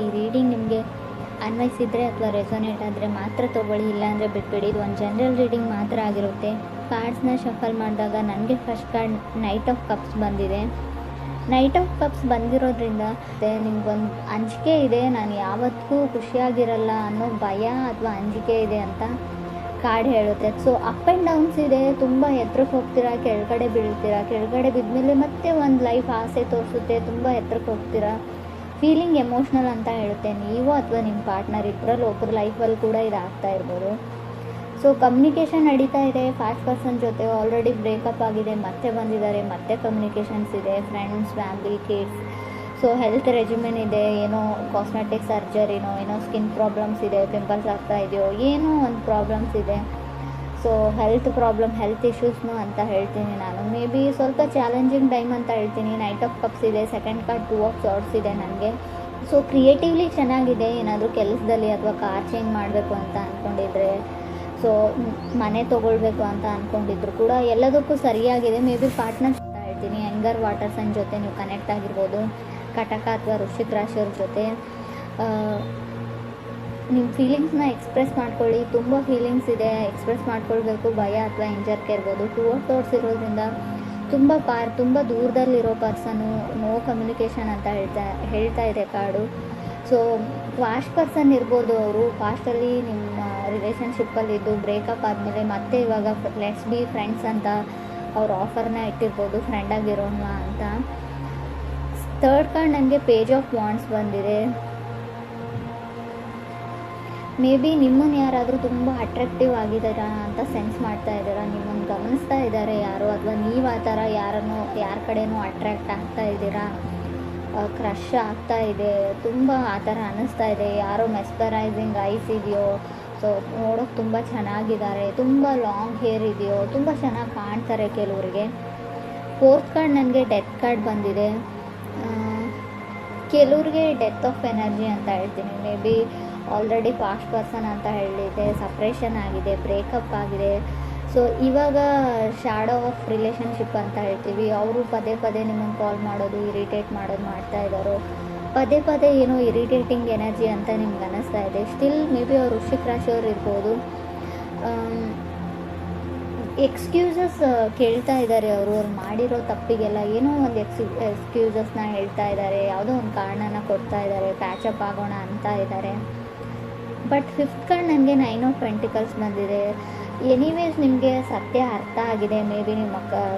ಈ ರೀಡಿಂಗ್ ನಿಮಗೆ ಅನ್ವಯಿಸಿದರೆ ಅಥವಾ ರೆಸೊನೇಟ್ ಆದರೆ ಮಾತ್ರ ತೊಗೊಳ್ಳಿ, ಇಲ್ಲಾಂದರೆ ಬಿಟ್ಬಿಡಿ. ಇದು ಒಂದು ಜನರಲ್ ರೀಡಿಂಗ್ ಮಾತ್ರ ಆಗಿರುತ್ತೆ. ಕಾರ್ಡ್ಸ್ನ ಶಫಲ್ ಮಾಡಿದಾಗ ನನಗೆ first card knight of cups ಬಂದಿದೆ. ನೈಟ್ ಆಫ್ ಕಪ್ಸ್ ಬಂದಿರೋದ್ರಿಂದ ನಿಮ್ಗೊಂದು ಅಂಜಿಕೆ ಇದೆ, ನಾನು ಯಾವತ್ತೂ ಖುಷಿಯಾಗಿರಲ್ಲ ಅನ್ನೋ ಭಯ ಅಥವಾ ಅಂಜಿಕೆ ಇದೆ ಅಂತ ಕಾರ್ಡ್ ಹೇಳುತ್ತೆ. ಸೊ ಅಪ್ ಆ್ಯಂಡ್ ಡೌನ್ಸ್ ಇದೆ, ತುಂಬ ಎತ್ತರಕ್ಕೆ ಹೋಗ್ತೀರಾ, ಕೆಳಗಡೆ ಬೀಳ್ತೀರಾ, ಕೆಳಗಡೆ ಬಿದ್ಮೇಲೆ ಮತ್ತೆ ಒಂದು ಲೈಫ್ ಆಸೆ ತೋರಿಸುತ್ತೆ, ತುಂಬ ಎತ್ತರಕ್ಕೆ ಹೋಗ್ತೀರಾ. ಫೀಲಿಂಗ್ ಎಮೋಷ್ನಲ್ ಅಂತ ಹೇಳುತ್ತೆ. ನೀವು ಅಥವಾ ನಿಮ್ಮ ಪಾರ್ಟ್ನರ್ ಇಬ್ಬರಲ್ಲಿ ಒಬ್ಬರು ಲೈಫಲ್ಲಿ ಕೂಡ ಇದಾಗ್ತಾ ಇರ್ಬೋದು. ಸೊ ಕಮ್ಯುನಿಕೇಷನ್ ನಡೀತಾ ಇದೆ. ಫಾಸ್ಟ್ ಪರ್ಸನ್ ಜೊತೆ ಆಲ್ರೆಡಿ ಬ್ರೇಕಪ್ ಆಗಿದೆ, ಮತ್ತೆ ಬಂದಿದ್ದಾರೆ, ಮತ್ತೆ ಕಮ್ಯುನಿಕೇಷನ್ಸ್ ಇದೆ, friends, family, kids. So health regimen ಇದೆ, ಏನೋ ಕಾಸ್ಮೆಟಿಕ್ ಸರ್ಜರಿನೋ, ಏನೋ ಸ್ಕಿನ್ ಪ್ರಾಬ್ಲಮ್ಸ್ ಇದೆ, ಪಿಂಪಲ್ಸ್ ಆಗ್ತಾ ಇದೆಯೋ, ಏನೋ ಒಂದು ಪ್ರಾಬ್ಲಮ್ಸ್ ಇದೆ. ಸೊ ಹೆಲ್ತ್ ಇಶ್ಯೂಸ್ನು ಅಂತ ಹೇಳ್ತೀನಿ ನಾನು. ಮೇ ಬಿ ಸ್ವಲ್ಪ ಚಾಲೆಂಜಿಂಗ್ ಟೈಮ್ ಅಂತ ಹೇಳ್ತೀನಿ. ನೈಟ್ ಆಫ್ ಕಪ್ಸ್ ಇದೆ, ಸೆಕೆಂಡ್ ಕಾರ್ಡ್ 2 ಆಫ್ ಸಾರ್ಡ್ಸ್ ಇದೆ ನನಗೆ. ಸೊ ಕ್ರಿಯೇಟಿವ್ಲಿ ಚೆನ್ನಾಗಿದೆ. ಏನಾದರೂ ಕೆಲಸದಲ್ಲಿ ಅಥವಾ ಕಾರ್ ಚೇಂಜ್ ಮಾಡಬೇಕು ಅಂತ ಅಂದ್ಕೊಂಡಿದ್ರೆ, ಸೊ ಮನೆ ತೊಗೊಳ್ಬೇಕು ಅಂತ ಅಂದ್ಕೊಂಡಿದ್ರು ಕೂಡ ಎಲ್ಲದಕ್ಕೂ ಸರಿಯಾಗಿದೆ. ಮೇ ಬಿ ಪಾರ್ಟ್ನರ್ಸ್ ಅಂತ ಹೇಳ್ತೀನಿ. ಯಂಗರ್ ವಾಟರ್ ಸೈನ್ ಜೊತೆ ನೀವು ಕನೆಕ್ಟ್ ಆಗಿರ್ಬೋದು, ಕಟಕ ಅಥವಾ ವೃಶ್ಚಿಕ ರಾಶಿಯವ್ರ ಜೊತೆ. ನಿಮ್ಮ ಫೀಲಿಂಗ್ಸ್ನ ಎಕ್ಸ್ಪ್ರೆಸ್ ಮಾಡ್ಕೊಳ್ಳಿ. ತುಂಬ ಫೀಲಿಂಗ್ಸ್ ಇದೆ, ಎಕ್ಸ್ಪ್ರೆಸ್ ಮಾಡ್ಕೊಳ್ಬೇಕು. ಭಯ ಅಥವಾ ಹಿಂಜರಿಕೆ ಇರ್ಬೋದು. 2 ಆಫ್ ಸಾರ್ಡ್ಸ್ ಇರೋದ್ರಿಂದ ತುಂಬ ದೂರದಲ್ಲಿರೋ ಪರ್ಸನು, ನೋ ಕಮ್ಯುನಿಕೇಷನ್ ಅಂತ ಹೇಳ್ತಾ ಇದೆ ಕಾರ್ಡು. ಸೊ ಫಾಸ್ಟ್ ಪರ್ಸನ್ ಇರ್ಬೋದು. ಅವರು ಫಾಸ್ಟಲ್ಲಿ ನಿಮ್ಮ ರಿಲೇಷನ್ಶಿಪ್ಪಲ್ಲಿದ್ದು ಬ್ರೇಕಪ್ ಆದಮೇಲೆ ಮತ್ತೆ ಇವಾಗ ಲೆಟ್ಸ್ ಬಿ ಫ್ರೆಂಡ್ಸ್ ಅಂತ ಅವ್ರ ಆಫರ್ನ ಇಟ್ಟಿರ್ಬೋದು, ಫ್ರೆಂಡ್ ಆಗಿರೋಣ ಅಂತ. ಥರ್ಡ್ ಕಾರ್ಡ್ ನನಗೆ ಪೇಜ್ ಆಫ್ ವಾಂಡ್ಸ್ ಬಂದಿದೆ. ಮೇ ಬಿ ನಿಮ್ಮನ್ನು ಯಾರಾದರೂ ತುಂಬ ಅಟ್ರಾಕ್ಟಿವ್ ಆಗಿದ್ದಾರಾ ಅಂತ ಸೆನ್ಸ್ ಮಾಡ್ತಾ ಇದ್ದೀರಾ, ನಿಮ್ಮನ್ನು ಗಮನಿಸ್ತಾ ಇದ್ದಾರೆ ಯಾರೋ, ಅಥವಾ ನೀವು ಆ ಥರ ಯಾರ ಕಡೆನೂ ಅಟ್ರ್ಯಾಕ್ಟ್ ಆಗ್ತಾ ಇದ್ದೀರಾ, ಕ್ರಶ್ ಆಗ್ತಾ ಇದೆ, ತುಂಬ ಆ ಥರ ಅನ್ನಿಸ್ತಾ ಇದೆ. ಯಾರೋ ಮೆಸ್ಪರೈಸಿಂಗ್ ಐಸ್ ಇದೆಯೋ, ಸೊ ನೋಡೋಕೆ ತುಂಬ ಚೆನ್ನಾಗಿದ್ದಾರೆ, ತುಂಬ ಲಾಂಗ್ ಹೇರ್ ಇದೆಯೋ, ತುಂಬ ಚೆನ್ನಾಗಿ ಕಾಣ್ತಾರೆ ಕೆಲವರಿಗೆ. ಫೋರ್ತ್ ಕಾರ್ಡ್ ನನಗೆ ಡೆತ್ ಕಾರ್ಡ್ ಬಂದಿದೆ. ಕೆಲವ್ರಿಗೆ ಡೆತ್ ಆಫ್ ಎನರ್ಜಿ ಅಂತ ಹೇಳ್ತೀನಿ. May be already fast person ಅಂತ ಹೇಳಿದೆ, ಸಪ್ರೇಷನ್ ಆಗಿದೆ, ಬ್ರೇಕಪ್ ಆಗಿದೆ. ಸೊ ಇವಾಗ ಶ್ಯಾಡೋ ಆಫ್ ರಿಲೇಷನ್ಶಿಪ್ ಅಂತ ಹೇಳ್ತೀವಿ. ಅವರು ಪದೇ ನಿಮ್ಮನ್ನು ಕಾಲ್ ಮಾಡೋದು, ಇರಿಟೇಟ್ ಮಾಡೋದು ಮಾಡ್ತಾ ಇದ್ದಾರೋ, ಪದೇ ಏನೋ ಇರಿಟೇಟಿಂಗ್ ಎನರ್ಜಿ ಅಂತ ನಿಮ್ಗೆ ಅನ್ನಿಸ್ತಾ ಇದೆ. ಸ್ಟಿಲ್ ಮೇ ಬಿ ಅವ್ರು ವೃಶ್ಚಿಕ ರಾಶಿಯವ್ರು ಇರ್ಬೋದು. ಎಕ್ಸ್ಕ್ಯೂಸಸ್ ಕೇಳ್ತಾ ಇದ್ದಾರೆ. ಅವರು ಮಾಡಿರೋ ತಪ್ಪಿಗೆಲ್ಲ ಏನೋ ಒಂದು ಎಕ್ಸ್ಕ್ಯೂಸಸ್ನ ಹೇಳ್ತಾ ಇದ್ದಾರೆ, ಯಾವುದೋ ಒಂದು ಕಾರಣನ ಕೊಡ್ತಾ ಇದ್ದಾರೆ, ಪ್ಯಾಚಪ್ ಆಗೋಣ ಅಂತ ಇದ್ದಾರೆ. ಬಟ್ ಫಿಫ್ತ್ ಕಾರ್ಡ್ ನನಗೆ 9 ಆಫ್ ಪೆಂಟಿಕಲ್ಸ್ ಬಂದಿದೆ. ಎನಿವೇಸ್ ನಿಮಗೆ ಸತ್ಯ ಅರ್ಥ ಆಗಿದೆ. ಮೇ ಬಿ ನಿಮ್ಮ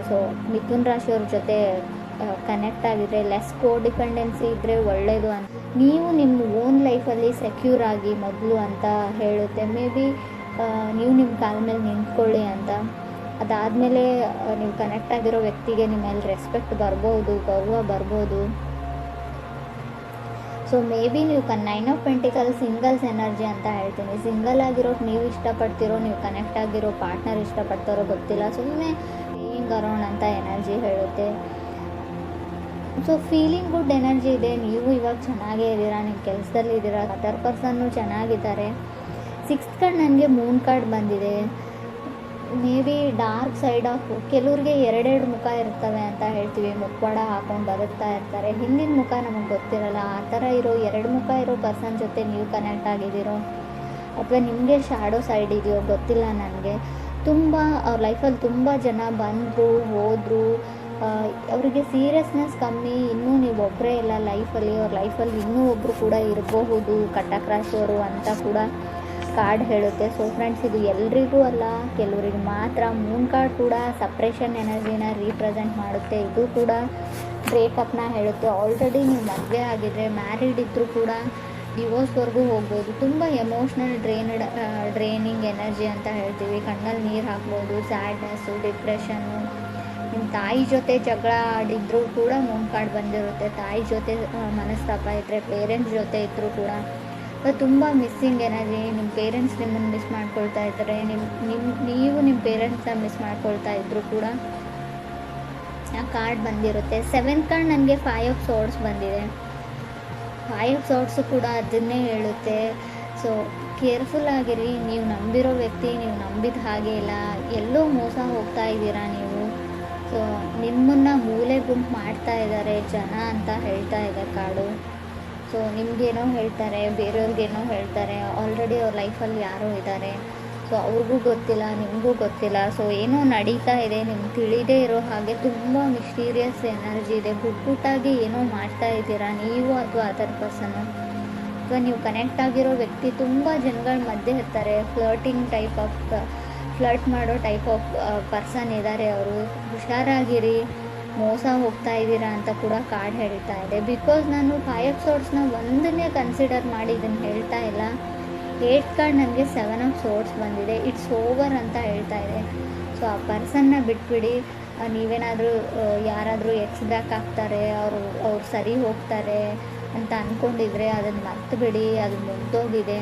ಸೊ ಮಿಥುನ್ ರಾಶಿಯವ್ರ ಜೊತೆ ಕನೆಕ್ಟ್ ಆಗಿದ್ರೆ, ಲೆಸ್ ಕೋಡಿಪೆಂಡೆನ್ಸಿ ಇದ್ದರೆ ಒಳ್ಳೆಯದು ಅಂತ. ನೀವು ನಿಮ್ಮ ಓನ್ ಲೈಫಲ್ಲಿ ಸೆಕ್ಯೂರ್ ಆಗಿ ಮೊದಲು ಅಂತ ಹೇಳುತ್ತೆ. ಮೇ ಬಿ ನೀವು ನಿಮ್ಮ ಕಾಲ ಮೇಲೆ ನಿಂತ್ಕೊಳ್ಳಿ ಅಂತ. ಅದಾದಮೇಲೆ ನೀವು ಕನೆಕ್ಟ್ ಆಗಿರೋ ವ್ಯಕ್ತಿಗೆ ನಿಮ್ಮ ಮೇಲೆ ರೆಸ್ಪೆಕ್ಟ್ ಬರ್ಬೋದು, ಗೌರವ ಬರ್ಬೋದು. ಸೊ ಮೇ ಬಿ ನೀವು 9 ಆಫ್ ಪೆಂಟಿಕಲ್ ಸಿಂಗಲ್ಸ್ ಎನರ್ಜಿ ಅಂತ ಹೇಳ್ತೀನಿ. ಸಿಂಗಲ್ ಆಗಿರೋಕೆ ನೀವು ಇಷ್ಟಪಡ್ತಿರೋ, ನೀವು ಕನೆಕ್ಟ್ ಆಗಿರೋ ಪಾರ್ಟ್ನರ್ ಇಷ್ಟಪಡ್ತಾರೋ ಗೊತ್ತಿಲ್ಲ, ಸುಮ್ಮನೆ ಬೀಯಿಂಗ್ ಅರೌಂಡ್ ಅಂತ ಎನರ್ಜಿ ಹೇಳುತ್ತೆ. ಸೊ ಫೀಲಿಂಗ್ ಗುಡ್ ಎನರ್ಜಿ ಇದೆ. ನೀವು ಇವಾಗ ಚೆನ್ನಾಗೇ ಇದ್ದೀರಾ, ನಿಮ್ಮ ಕೆಲಸದಲ್ಲಿ ಇದ್ದೀರಾ, ಅದರ್ ಪರ್ಸನ್ನು ಚೆನ್ನಾಗಿದ್ದಾರೆ. 6th ಕಾರ್ಡ್ ನನಗೆ ಮೂನ್ ಕಾರ್ಡ್ ಬಂದಿದೆ. May be dark side of ಕೆಲವ್ರಿಗೆ 2 ಮುಖ ಇರ್ತವೆ ಅಂತ ಹೇಳ್ತೀವಿ. ಮುಖವಾಡ ಹಾಕೊಂಡು ಬದುಕ್ತಾ ಇರ್ತಾರೆ, ಹಿಂದಿನ ಮುಖ ನಮಗೆ ಗೊತ್ತಿರಲ್ಲ. ಆ ಥರ ಇರೋ 2 ಮುಖ ಇರೋ ಪರ್ಸನ್ ಜೊತೆ ನೀವು ಕನೆಕ್ಟ್ ಆಗಿದ್ದೀರೋ, ಅಥವಾ ನಿಮಗೆ ಶ್ಯಾಡೋ ಸೈಡ್ ಇದೆಯೋ ಗೊತ್ತಿಲ್ಲ ನನಗೆ. ಅವ್ರ ಲೈಫಲ್ಲಿ ತುಂಬ ಜನ ಬಂದರು ಹೋದರು, ಅವರಿಗೆ ಸೀರಿಯಸ್ನೆಸ್ ಕಮ್ಮಿ. ಇನ್ನೂ ನೀವು ಒಬ್ಬರೇ ಇಲ್ಲ ಲೈಫಲ್ಲಿ, ಅವ್ರ ಲೈಫಲ್ಲಿ ಇನ್ನೂ ಒಬ್ಬರು ಕೂಡ ಇರಬಹುದು, ಕಟಕ ರಾಶಿಯವರು ಅಂತ ಕೂಡ ಕಾರ್ಡ್ ಹೇಳುತ್ತೆ. ಸೊ ಫ್ರೆಂಡ್ಸ್, ಇದು ಎಲ್ರಿಗೂ ಅಲ್ಲ, ಕೆಲವರಿಗೆ ಮಾತ್ರ. ಮೂನ್ ಕಾರ್ಡ್ ಕೂಡ ಸಪ್ರೇಷನ್ ಎನರ್ಜಿನ ರೀಪ್ರೆಸೆಂಟ್ ಮಾಡುತ್ತೆ. ಇದು ಕೂಡ ಬ್ರೇಕಪ್ನ ಹೇಳುತ್ತೆ. ಆಲ್ರೆಡಿ ನೀವು ಮದುವೆ ಆಗಿದ್ರೆ, ಮ್ಯಾರಿಡ್ ಇದ್ದರೂ ಕೂಡ ಡಿವೋರ್ಸ್ವರೆಗೂ ಹೋಗ್ಬೋದು. ತುಂಬ ಎಮೋಷ್ನಲ್ ಡ್ರೈನಿಂಗ್ ಎನರ್ಜಿ ಅಂತ ಹೇಳ್ತೀವಿ. ಕಣ್ಣಲ್ಲಿ ನೀರು ಹಾಕ್ಬೋದು, ಸ್ಯಾಡ್ನೆಸ್ಸು, ಡಿಪ್ರೆಷನ್ನು. ನಿಮ್ಮ ತಾಯಿ ಜೊತೆ ಜಗಳ ಆಡಿದ್ರೂ ಕೂಡ ಮೂನ್ ಕಾರ್ಡ್ ಬಂದಿರುತ್ತೆ. ತಾಯಿ ಜೊತೆ ಮನಸ್ತಾಪ ಇದ್ದರೆ, ಪೇರೆಂಟ್ಸ್ ಜೊತೆ ಇದ್ದರೂ ಕೂಡ ತುಂಬ ಮಿಸ್ಸಿಂಗ್ ಎನರ್ಜಿ. ನಿಮ್ಮ ಪೇರೆಂಟ್ಸ್ ನಿಮ್ಮನ್ನು ಮಿಸ್ ಮಾಡ್ಕೊಳ್ತಾ ಇದ್ದಾರೆ, ನೀವು ನಿಮ್ಮ ಪೇರೆಂಟ್ಸ್ನ ಮಿಸ್ ಮಾಡ್ಕೊಳ್ತಾ ಇದ್ದರೂ ಕೂಡ ಆ ಕಾರ್ಡ್ ಬಂದಿರುತ್ತೆ. 7th ಕಾರ್ಡ್ ನನಗೆ 5 ಆಫ್ ಸಾರ್ಡ್ಸ್ ಬಂದಿದೆ. 5 ಆಫ್ ಸಾರ್ಡ್ಸು ಕೂಡ ಅದನ್ನೇ ಹೇಳುತ್ತೆ. ಸೊ ಕೇರ್ಫುಲ್ ಆಗಿರಿ. ನೀವು ನಂಬಿರೋ ವ್ಯಕ್ತಿ ನೀವು ನಂಬಿದ ಹಾಗೆ ಇಲ್ಲ, ಎಲ್ಲೋ ಮೋಸ ಹೋಗ್ತಾ ಇದ್ದೀರಾ ನೀವು. ಸೊ ನಿಮ್ಮನ್ನು ಮೂಲೆ ಗುಂಪು ಮಾಡ್ತಾ ಇದ್ದಾರೆ ಜನ ಅಂತ ಹೇಳ್ತಾ ಇದೆ ಕಾರ್ಡು. ಸೊ ನಿಮಗೇನೋ ಹೇಳ್ತಾರೆ, ಬೇರೆಯವ್ರಿಗೇನೋ ಹೇಳ್ತಾರೆ. ಆಲ್ರೆಡಿ ಅವ್ರ ಲೈಫಲ್ಲಿ ಯಾರೋ ಇದ್ದಾರೆ. ಸೊ ಅವ್ರಿಗೂ ಗೊತ್ತಿಲ್ಲ, ನಿಮಗೂ ಗೊತ್ತಿಲ್ಲ. ಸೊ ಏನೋ ನಡೀತಾ ಇದೆ, ನಿಮ್ಗೆ ತಿಳಿದೇ ಇರೋ ಹಾಗೆ ತುಂಬ ಮಿಸ್ಟೀರಿಯಸ್ ಎನರ್ಜಿ ಇದೆ. ಗುಟ್ಟಾಗಿ ಏನೋ ಮಾಡ್ತಾ ಇದ್ದೀರಾ ನೀವು ಅಥವಾ ಅದರ್ ಪರ್ಸನ್ನು, ಅಥವಾ ನೀವು ಕನೆಕ್ಟ್ ಆಗಿರೋ ವ್ಯಕ್ತಿ ತುಂಬ ಜನಗಳ ಮಧ್ಯೆ ಇರ್ತಾರೆ. ಫ್ಲರ್ಟ್ ಮಾಡೋ ಟೈಪ್ ಆಫ್ ಪರ್ಸನ್ ಇದ್ದಾರೆ ಅವರು. ಹುಷಾರಾಗಿರಿ, ಮೋಸ ಹೋಗ್ತಾ ಇದ್ದೀರಾ ಅಂತ ಕೂಡ ಕಾರ್ಡ್ ಹೇಳ್ತಾ ಇದೆ. ಬಿಕಾಸ್ ನಾನು 5 ಆಫ್ ಸೋರ್ಟ್ಸ್ನ ಒಂದನ್ನೇ ಕನ್ಸಿಡರ್ ಮಾಡಿ ಇದನ್ನು ಹೇಳ್ತಾ ಇಲ್ಲ. 8 ಕಾರ್ಡ್ ನನಗೆ 7 ಆಫ್ ಸೋರ್ಟ್ಸ್ ಬಂದಿದೆ. ಇಟ್ಸ್ ಓವರ್ ಅಂತ ಹೇಳ್ತಾ ಇದೆ. ಸೊ ಆ ಪರ್ಸನ್ನ ಬಿಟ್ಬಿಡಿ. ನೀವೇನಾದರೂ ಯಾರಾದರೂ ಎಕ್ಸ್ ಬ್ಯಾಕ್ ಆಗ್ತಾರೆ, ಅವ್ರು ಸರಿ ಹೋಗ್ತಾರೆ ಅಂತ ಅಂದ್ಕೊಂಡಿದ್ರೆ ಅದನ್ನು ಮರ್ತುಬಿಡಿ. ಅದು ಮುಗ್ದೋಗಿದೆ.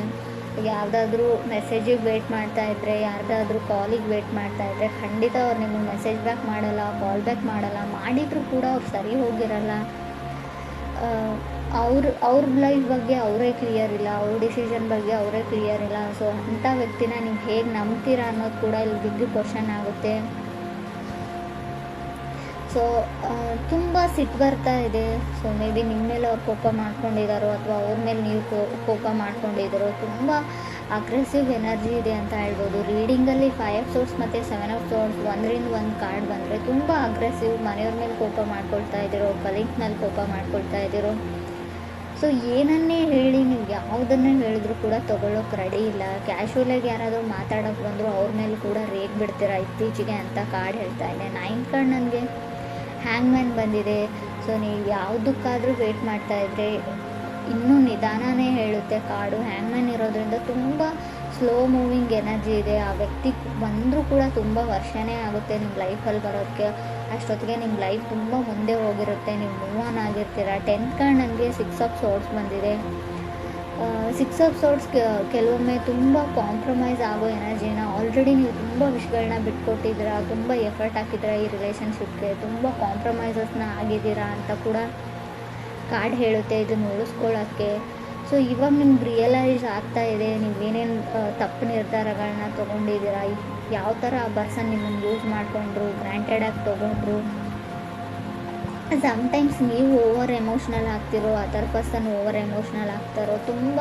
ಯಾವುದಾದ್ರೂ ಮೆಸೇಜಿಗೆ ವೆಯ್ಟ್ ಮಾಡ್ತಾಯಿದ್ರೆ, ಯಾರ್ದಾದ್ರೂ ಕಾಲಿಗೆ ವೆಯ್ಟ್ ಮಾಡ್ತಾಯಿದ್ರೆ ಖಂಡಿತ ಅವ್ರು ನಿಮಗೆ ಮೆಸೇಜ್ ಬ್ಯಾಕ್ ಮಾಡಲ್ಲ, ಕಾಲ್ ಬ್ಯಾಕ್ ಮಾಡಲ್ಲ. ಮಾಡಿದರೂ ಕೂಡ ಅವ್ರು ಸರಿ ಹೋಗಿರಲ್ಲ. ಅವ್ರ ಲೈಫ್ ಬಗ್ಗೆ ಅವರೇ ಕ್ಲಿಯರ್ ಇಲ್ಲ, ಅವ್ರ ಡಿಸಿಷನ್ ಬಗ್ಗೆ ಅವರೇ ಕ್ಲಿಯರ್ ಇಲ್ಲ. ಸೊ ಅಂಥ ವ್ಯಕ್ತಿನ ನೀವು ಹೇಗೆ ನಂಬ್ತೀರಾ ಅನ್ನೋದು ಕೂಡ ಇಲ್ಲಿ ಬಿಗ್ ಕ್ವಶನ್ ಆಗುತ್ತೆ. ಸೊ ತುಂಬ ಸಿಟ್ಟು ಬರ್ತಾ ಇದೆ. ಸೊ ಮೇ ಬಿ ನಿಮ್ಮ ಮೇಲೆ ಅವ್ರು ಕೋಪ ಮಾಡ್ಕೊಂಡಿದ್ದಾರೋ ಅಥವಾ ಅವ್ರ ಮೇಲೆ ನೀವು ಕೋಪ ಮಾಡ್ಕೊಂಡಿದ್ದಾರೋ. ತುಂಬ ಅಗ್ರೆಸಿವ್ ಎನರ್ಜಿ ಇದೆ ಅಂತ ಹೇಳ್ಬೋದು. ರೀಡಿಂಗಲ್ಲಿ 5 ಆಫ್ ಸೋರ್ಟ್ಸ್ ಮತ್ತು 7 ಆಫ್ ಸೋರ್ಟ್ಸ್ ಒಂದರಿಂದ ಒಂದು ಕಾರ್ಡ್ ಬಂದರೆ ತುಂಬ ಅಗ್ರೆಸಿವ್. ಮನೆಯವ್ರ ಮೇಲೆ ಕೋಪ ಮಾಡ್ಕೊಳ್ತಾ ಇದ್ದೀರೋ, ಕಲೀಗ್ ಮೇಲೆ ಕೋಪ ಮಾಡ್ಕೊಳ್ತಾ ಇದ್ದೀರೋ. ಸೊ ಏನನ್ನೇ ಹೇಳಿ, ನೀವು ಯಾವುದನ್ನೇ ಹೇಳಿದ್ರು ಕೂಡ ತೊಗೊಳ್ಳೋಕೆ ರೆಡಿ ಇಲ್ಲ. ಕ್ಯಾಶುವಲಾಗಿ ಯಾರಾದರೂ ಮಾತಾಡೋಕ್ಕೆ ಬಂದರೂ ಅವ್ರ ಮೇಲೆ ಕೂಡ ರೇಗ್ ಬಿಡ್ತೀರಾ ಇತ್ತೀಚೆಗೆ ಅಂತ ಕಾರ್ಡ್ ಹೇಳ್ತಾ ಇದೆ. 9th ಕಾರ್ಡ್ ನನಗೆ ಹ್ಯಾಂಗ್ಮ್ಯಾನ್ ಬಂದಿದೆ. ಸೊ ನೀವು ಯಾವುದಕ್ಕಾದರೂ ವೆಯ್ಟ್ ಮಾಡ್ತಾಯಿದ್ರೆ ಇನ್ನೂ ನಿಧಾನನೇ ಹೇಳುತ್ತೆ ಕಾರ್ಡು. ಹ್ಯಾಂಗ್ಮ್ಯಾನ್ ಇರೋದ್ರಿಂದ ತುಂಬ ಸ್ಲೋ ಮೂವಿಂಗ್ ಎನರ್ಜಿ ಇದೆ. ಆ ವ್ಯಕ್ತಿ ಬಂದರೂ ಕೂಡ ತುಂಬ ವರ್ಷನೇ ಆಗುತ್ತೆ ನಿಮ್ಮ ಲೈಫಲ್ಲಿ ಬರೋದಕ್ಕೆ. ಅಷ್ಟೊತ್ತಿಗೆ ನಿಮ್ಮ ಲೈಫ್ ತುಂಬ ಮುಂದೆ ಹೋಗಿರುತ್ತೆ, ನೀವು ಮೂವ್ ಆನ್ ಆಗಿರ್ತೀರ. 10th ಕಾರ್ಡ್ ನನಗೆ 6 ಆಫ್ ಸೋರ್ಟ್ಸ್ ಬಂದಿದೆ. 6 ಆಫ್ ಸೋರ್ಟ್ಸ್ ಕೆಲವೊಮ್ಮೆ ತುಂಬ ಕಾಂಪ್ರಮೈಸ್ ಆಗೋ ಎನರ್ಜಿನ, ಆಲ್ರೆಡಿ ನೀವು ತುಂಬ ವಿಷಯಗಳನ್ನ ಬಿಟ್ಕೊಟ್ಟಿದ್ದೀರಾ, ತುಂಬ ಎಫರ್ಟ್ ಹಾಕಿದ್ದೀರಾ ಈ ರಿಲೇಷನ್ಶಿಪ್ಗೆ, ತುಂಬ ಕಾಂಪ್ರಮೈಸಸ್ನ ಆಗಿದ್ದೀರಾ ಅಂತ ಕೂಡ ಕಾರ್ಡ್ ಹೇಳುತ್ತೆ ಇದನ್ನು ಉಳಿಸ್ಕೊಳ್ಳೋಕ್ಕೆ. ಸೊ ಇವಾಗ ನಿಮ್ಗೆ ರಿಯಲೈಸ್ ಆಗ್ತಾ ಇದೆ ನೀವೇನೇನು ತಪ್ಪು ನಿರ್ಧಾರಗಳನ್ನ ತೊಗೊಂಡಿದ್ದೀರಾ, ಯಾವ ಥರ ಆ ಪರ್ಸನ್ ನಿಮ್ಮನ್ನು ಯೂಸ್ ಮಾಡಿಕೊಂಡ್ರು, ಗ್ರ್ಯಾಂಟೆಡಾಗಿ ತೊಗೊಂಡ್ರು. ಸಮ್ಟೈಮ್ಸ್ ನೀವು ಓವರ್ ಎಮೋಷ್ನಲ್ ಆಗ್ತಿರೋ, ಅದರ್ ಪರ್ಸನ್ ಓವರ್ ಎಮೋಷ್ನಲ್ ಆಗ್ತಾರೋ. ತುಂಬ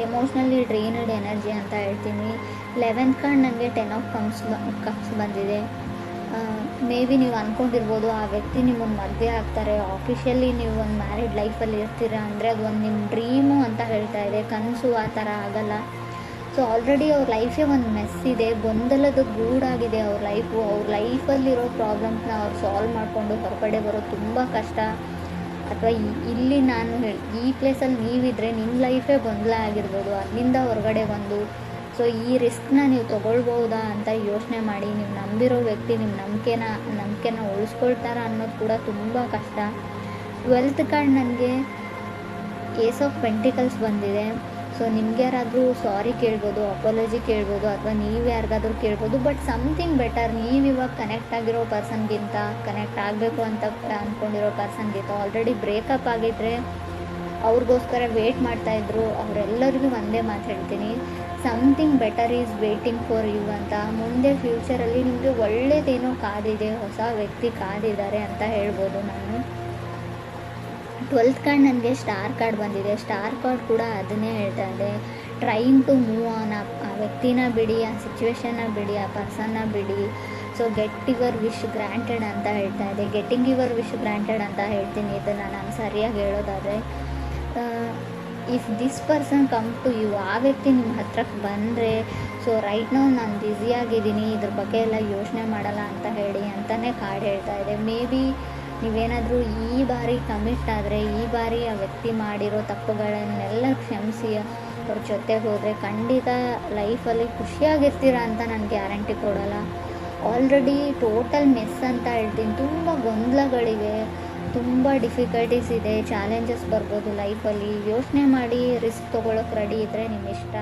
ಎಮೋಷ್ನಲಿ ಡ್ರೈನಡ್ ಎನರ್ಜಿ ಅಂತ ಹೇಳ್ತೀನಿ. 11th ಕಾರ್ಡ್ ನನಗೆ 10 ಆಫ್ ಕಪ್ಸ್ ಬಂದಿದೆ. ಮೇ ಬಿ ನೀವು ಅಂದ್ಕೊಂಡಿರ್ಬೋದು ಆ ವ್ಯಕ್ತಿ ನಿಮ್ಮನ್ನು ಮದುವೆ ಆಗ್ತಾರೆ, ಆಫಿಷಿಯಲಿ ನೀವು ಒಂದು ಮ್ಯಾರಿಡ್ ಲೈಫಲ್ಲಿ ಇರ್ತೀರ ಅಂದರೆ ಅದು ಒಂದು ನಿಮ್ಮ ಡ್ರೀಮು ಅಂತ ಹೇಳ್ತಾ ಇದೆ. ಕನಸು ಆ ಥರ ಆಗಲ್ಲ. ಸೊ ಆಲ್ರೆಡಿ ಅವ್ರ ಲೈಫೇ ಒಂದು ಮೆಸ್ ಇದೆ, ಗೊಂದಲದ ಗೂಡಾಗಿದೆ ಅವ್ರ ಲೈಫು. ಅವ್ರ ಲೈಫಲ್ಲಿರೋ ಪ್ರಾಬ್ಲಮ್ಸ್ನ ಅವ್ರು ಸಾಲ್ವ್ ಮಾಡಿಕೊಂಡು ಹೊರಗಡೆ ಬರೋದು ತುಂಬ ಕಷ್ಟ. ಅಥವಾ ಇಲ್ಲಿ ನಾನು ಈ ಪ್ಲೇಸಲ್ಲಿ ನೀವಿದ್ರೆ ನಿಮ್ಮ ಲೈಫೇ ಗೊಂದಲ ಆಗಿರ್ಬೋದು, ಅಲ್ಲಿಂದ ಹೊರಗಡೆ ಬಂದು ಸೊ ಈ ರಿಸ್ಕ್ನ ನೀವು ತೊಗೊಳ್ಬೋದಾ ಅಂತ ಯೋಚನೆ ಮಾಡಿ. ನೀವು ನಂಬಿರೋ ವ್ಯಕ್ತಿ ನಿಮ್ಮ ನಂಬಿಕೆನ ಉಳಿಸ್ಕೊಳ್ತಾರ ಅನ್ನೋದು ಕೂಡ ತುಂಬ ಕಷ್ಟ. 12th ಕಾರ್ಡ್ ನನಗೆ ಏಸ್ ಆಫ್ ಪೆಂಟಿಕಲ್ಸ್ ಬಂದಿದೆ. ಸೊ ನಿಮ್ಗೆ ಯಾರಾದರೂ ಸಾರಿ ಕೇಳ್ಬೋದು, ಅಪಾಲಜಿ ಕೇಳ್ಬೋದು, ಅಥವಾ ನೀವು ಯಾರಿಗಾದ್ರೂ ಕೇಳ್ಬೋದು. But something better. ನೀವಿವಾಗ ಕನೆಕ್ಟ್ ಆಗಿರೋ ಪರ್ಸನ್ಗಿಂತ, ಕನೆಕ್ಟ್ ಆಗಬೇಕು ಅಂತ ಅಂದ್ಕೊಂಡಿರೋ ಪರ್ಸನ್ಗಿಂತ ಆಲ್ರೆಡಿ ಬ್ರೇಕಪ್ ಆಗಿದ್ದರೆ ಅವ್ರಿಗೋಸ್ಕರ ವೇಟ್ ಮಾಡ್ತಾಯಿದ್ರು, ಅವರೆಲ್ಲರಿಗೂ ಒಂದೇ ಮಾತು ಹೇಳ್ತೀನಿ, something better is waiting for you ಅಂತ. ಮುಂದೆ ಫ್ಯೂಚರಲ್ಲಿ ನಿಮಗೆ ಒಳ್ಳೆಯದೇನೋ ಕಾದಿದೆ, ಹೊಸ ವ್ಯಕ್ತಿ ಕಾದಿದ್ದಾರೆ ಅಂತ ಹೇಳ್ಬೋದು ನಾನು. 12th ಕಾರ್ಡ್ ನನಗೆ ಸ್ಟಾರ್ ಕಾರ್ಡ್ ಬಂದಿದೆ. ಸ್ಟಾರ್ ಕಾರ್ಡ್ ಕೂಡ ಅದನ್ನೇ ಹೇಳ್ತಾ ಇದೆ, ಟ್ರೈನ್ ಟು ಮೂವ್ ಆನ್. ಆ ವ್ಯಕ್ತಿನ ಬಿಡಿ, ಆ ಸಿಚುವೇಶನ್ನ ಬಿಡಿ, ಆ ಪರ್ಸನ್ನ ಬಿಡಿ. So get your wish granted ಅಂತ ಹೇಳ್ತಾ ಇದೆ. ಗೆಟ್ಟಿಂಗ್ ಯುವರ್ ವಿಶ್ ಗ್ರ್ಯಾಂಟೆಡ್ ಅಂತ ಹೇಳ್ತೀನಿ ಇದನ್ನು ನಾನು ಸರಿಯಾಗಿ ಹೇಳೋದಾದರೆ. If this person come to you, ಆ ವ್ಯಕ್ತಿ ನಿಮ್ಮ ಹತ್ರಕ್ಕೆ ಬಂದರೆ, ಸೊ ರೈಟ್ ನಾವು ನಾನು ಬ್ಯುಸಿಯಾಗಿದ್ದೀನಿ, ಇದ್ರ ಬಗ್ಗೆ ಎಲ್ಲ ಯೋಚನೆ ಮಾಡಲ್ಲ ಅಂತ ಹೇಳಿ ಅಂತಲೇ ಕಾರ್ಡ್ ಹೇಳ್ತಾ ಇದೆ. ಮೇ ಬಿ ನೀವೇನಾದರೂ ಈ ಬಾರಿ ಕಮಿಟ್ ಆದರೆ, ಈ ಬಾರಿ ಆ ವ್ಯಕ್ತಿ ಮಾಡಿರೋ ತಪ್ಪುಗಳನ್ನೆಲ್ಲ ಕ್ಷಮಿಸಿ ಅವ್ರ ಜೊತೆಗೆ ಹೋದರೆ ಖಂಡಿತ ಲೈಫಲ್ಲಿ ಖುಷಿಯಾಗಿರ್ತೀರ ಅಂತ ನಾನು ಗ್ಯಾರಂಟಿ ಕೊಡೋಲ್ಲ. ಆಲ್ರೆಡಿ ಟೋಟಲ್ ಮೆಸ್ ಅಂತ ಹೇಳ್ತೀನಿ. ತುಂಬ ಗೊಂದಲಗಳಿವೆ, ತುಂಬ ಡಿಫಿಕಲ್ಟೀಸ್ ಇದೆ, ಚಾಲೆಂಜಸ್ ಬರ್ಬೋದು ಲೈಫಲ್ಲಿ. ಯೋಚನೆ ಮಾಡಿ ರಿಸ್ಕ್ ತೊಗೊಳಕ್ಕೆ ರೆಡಿ ಇದ್ದರೆ ನಿಮ್ಮ ಇಷ್ಟ.